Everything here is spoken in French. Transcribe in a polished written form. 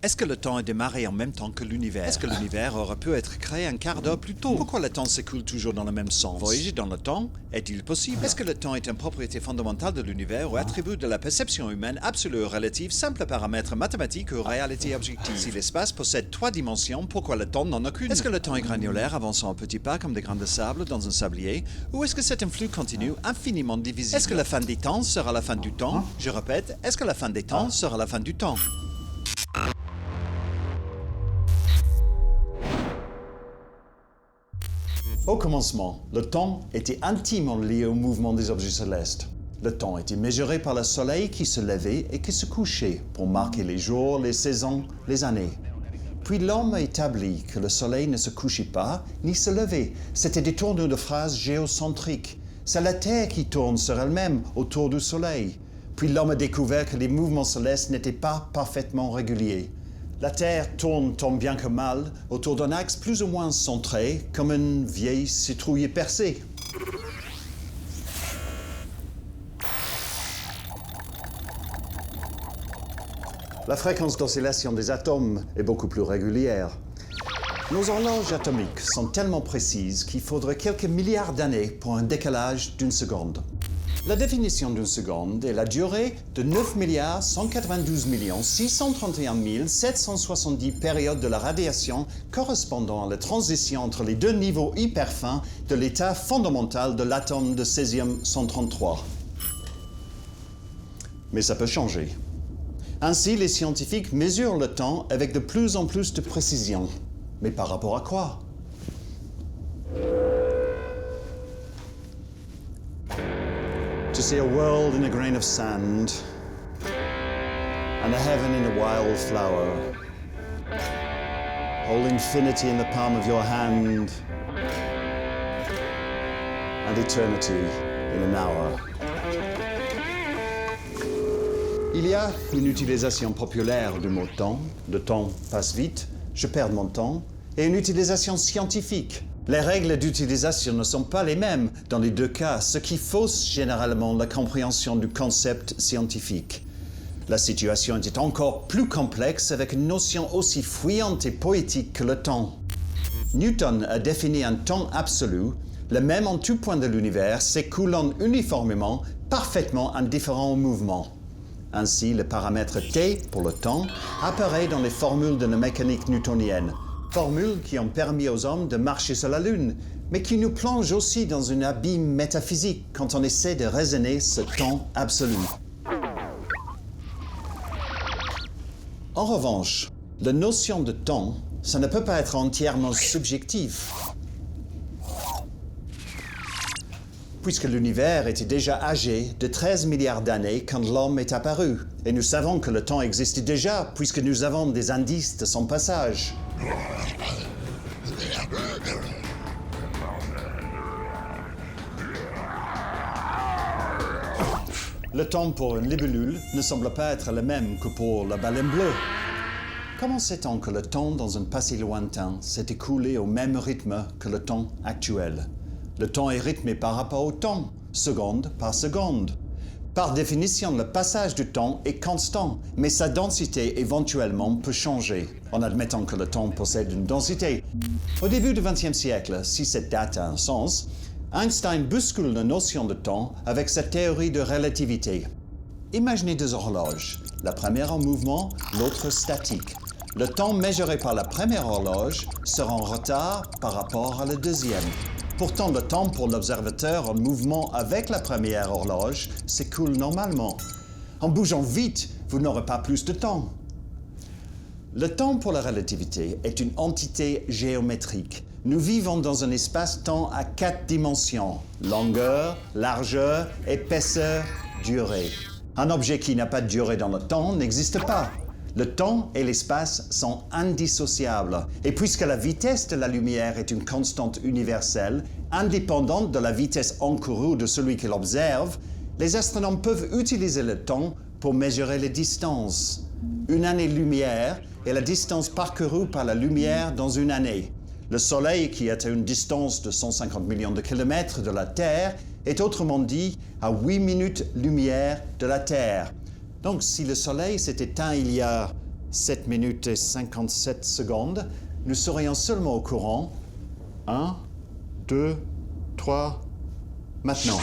Est-ce que le temps a démarré en même temps que l'univers? Est-ce que l'univers aurait pu être créé un quart d'heure plus tôt? Pourquoi le temps s'écoule toujours dans le même sens? Voyager dans le temps est-il possible? Est-ce que le temps est une propriété fondamentale de l'univers ou attribut de la perception humaine absolue ou relative, simple paramètre mathématique ou réalité objective? Si l'espace possède 3 dimensions, pourquoi le temps n'en a qu'une? Est-ce que le temps est granulaire, avançant en petits pas comme des grains de sable dans un sablier? Ou est-ce que c'est un flux continu infiniment divisible? Est-ce que la fin des temps sera la fin du temps? Je répète, est-ce que la fin des temps sera la fin du temps? Au commencement, le temps était intimement lié au mouvement des objets célestes. Le temps était mesuré par le soleil qui se levait et qui se couchait pour marquer les jours, les saisons, les années. Puis l'homme a établi que le soleil ne se couchait pas ni se levait. C'était des tournures de phrases géocentriques. C'est la Terre qui tourne sur elle-même autour du soleil. Puis l'homme a découvert que les mouvements célestes n'étaient pas parfaitement réguliers. La Terre tourne tant bien que mal autour d'un axe plus ou moins centré, comme une vieille citrouille percée. La fréquence d'oscillation des atomes est beaucoup plus régulière. Nos horloges atomiques sont tellement précises qu'il faudrait quelques milliards d'années pour un décalage d'une seconde. La définition d'une seconde est la durée de 9 192 631 770 périodes de la radiation correspondant à la transition entre les deux niveaux hyper fins de l'état fondamental de l'atome de césium-133. Mais ça peut changer. Ainsi, les scientifiques mesurent le temps avec de plus en plus de précision. Mais par rapport à quoi? To see a world in a grain of sand, and a heaven in a wild flower, hold infinity in the palm of your hand, and eternity in an hour. Il y a une utilisation populaire du mot temps, le temps passe vite, je perds mon temps, et une utilisation scientifique. Les règles d'utilisation ne sont pas les mêmes dans les deux cas, ce qui fausse généralement la compréhension du concept scientifique. La situation était encore plus complexe avec une notion aussi fuyante et poétique que le temps. Newton a défini un temps absolu, le même en tout point de l'univers, s'écoulant uniformément, parfaitement indifférent au mouvement. Ainsi, le paramètre t pour le temps apparaît dans les formules de la mécanique newtonienne. Formules qui ont permis aux hommes de marcher sur la Lune, mais qui nous plongent aussi dans un abîme métaphysique quand on essaie de raisonner ce temps absolu. En revanche, la notion de temps, ça ne peut pas être entièrement subjectif. Puisque l'univers était déjà âgé de 13 milliards d'années quand l'homme est apparu. Et nous savons que le temps existait déjà, puisque nous avons des indices de son passage. Le temps pour une libellule ne semble pas être le même que pour la baleine bleue. Comment sait-on que le temps dans un passé lointain s'est écoulé au même rythme que le temps actuel? Le temps est rythmé par rapport au temps, seconde par seconde. Par définition, le passage du temps est constant, mais sa densité éventuellement peut changer, en admettant que le temps possède une densité. Au début du XXe siècle, si cette date a un sens, Einstein bouscule la notion de temps avec sa théorie de relativité. Imaginez deux horloges, la première en mouvement, l'autre statique. Le temps mesuré par la première horloge sera en retard par rapport à la deuxième. Pourtant, le temps pour l'observateur en mouvement avec la première horloge s'écoule normalement. En bougeant vite, vous n'aurez pas plus de temps. Le temps pour la relativité est une entité géométrique. Nous vivons dans un espace-temps à 4 dimensions: longueur, largeur, épaisseur, durée. Un objet qui n'a pas de durée dans le temps n'existe pas. Le temps et l'espace sont indissociables. Et puisque la vitesse de la lumière est une constante universelle, indépendante de la vitesse encourue de celui qui l'observe, les astronomes peuvent utiliser le temps pour mesurer les distances. Une année-lumière est la distance parcourue par la lumière dans une année. Le Soleil, qui est à une distance de 150 millions de kilomètres de la Terre, est autrement dit à 8 minutes-lumière de la Terre. Donc, si le Soleil s'est éteint il y a 7 minutes et 57 secondes, nous serions seulement au courant. 1, 2, 3, maintenant.